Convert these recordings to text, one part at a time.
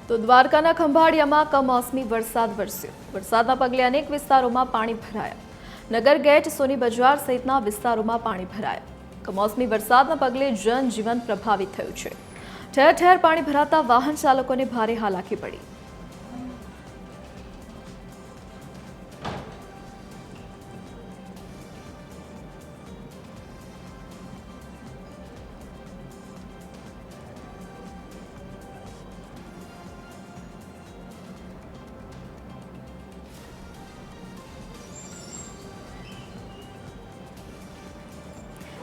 તો દ્વારકાના ખંભાળિયામાં કમોસમી વરસાદ વરસ્યો। વરસાદના પગલે અનેક વિસ્તારોમાં પાણી ભરાયા। નગર ગેટ, સોની બજાર સહિતના વિસ્તારોમાં પાણી ભરાયા। કમોસમી વરસાદના પગલે જનજીવન પ્રભાવિત થયું છે। ઠેર ઠેર પાણી ભરાતા વાહન ચાલકોને ભારે હાલાકી પડી।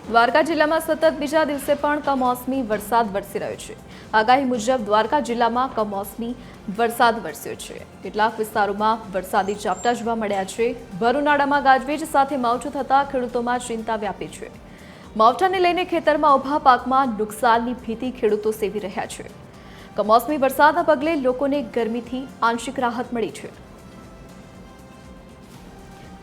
દ્વારકા જિલ્લામાં સતત બીજા દિવસે પણ કમોસમી વરસાદ વરસી રહ્યો છે। આગાહી મુજબ દ્વારકા જિલ્લામાં કમોસમી વરસાદ વરસ્યો છે। કેટલાક વિસ્તારોમાં વરસાદી ઝાપટા જોવા મળ્યા છે। ભર ઉનાળામાં ગાજવીજ સાથે માવઠું થતા ખેડૂતોમાં ચિંતા વ્યાપી છે। માવઠાને લઈને ખેતરમાં ઊભા પાકમાં નુકસાનની ભીતિ ખેડૂતો સેવી રહ્યા છે। કમોસમી વરસાદના પગલે લોકોને ગરમીથી આંશિક રાહત મળી છે।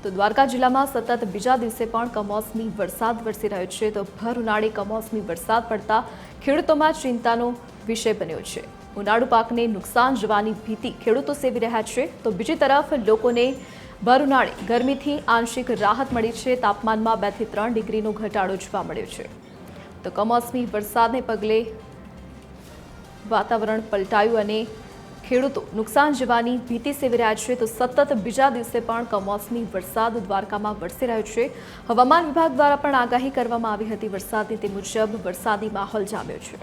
તો દ્વારકા જિલ્લામાં સતત બીજા દિવસે પણ કમોસમી વરસાદ વરસી રહ્યો છે। તો ભર ઉનાળે કમોસમી વરસાદ પડતા ખેડૂતોમાં ચિંતાનો વિષય બન્યો છે। ઉનાળુ પાકને નુકસાન જવાની ભીતિ ખેડૂતો સેવી રહ્યા છે। તો બીજી તરફ લોકોને ભર ઉનાળે ગરમીથી આંશિક રાહત મળી છે। તાપમાનમાં 2 થી 3 ડિગ્રીનો ઘટાડો જોવા મળ્યો છે। તો કમોસમી વરસાદને પગલે વાતાવરણ પલટાયું અને ખેડૂતો નુકસાન જવાની ભીતિ સેવી રહ્યા છે। તો સતત બીજા દિવસે પણ કમોસમી વરસાદ દ્વારકામાં વરસી રહ્યો છે। હવામાન વિભાગ દ્વારા પણ આગાહી કરવામાં આવી હતી વરસાદની, તે મુજબ વરસાદી માહોલ જામ્યો છે।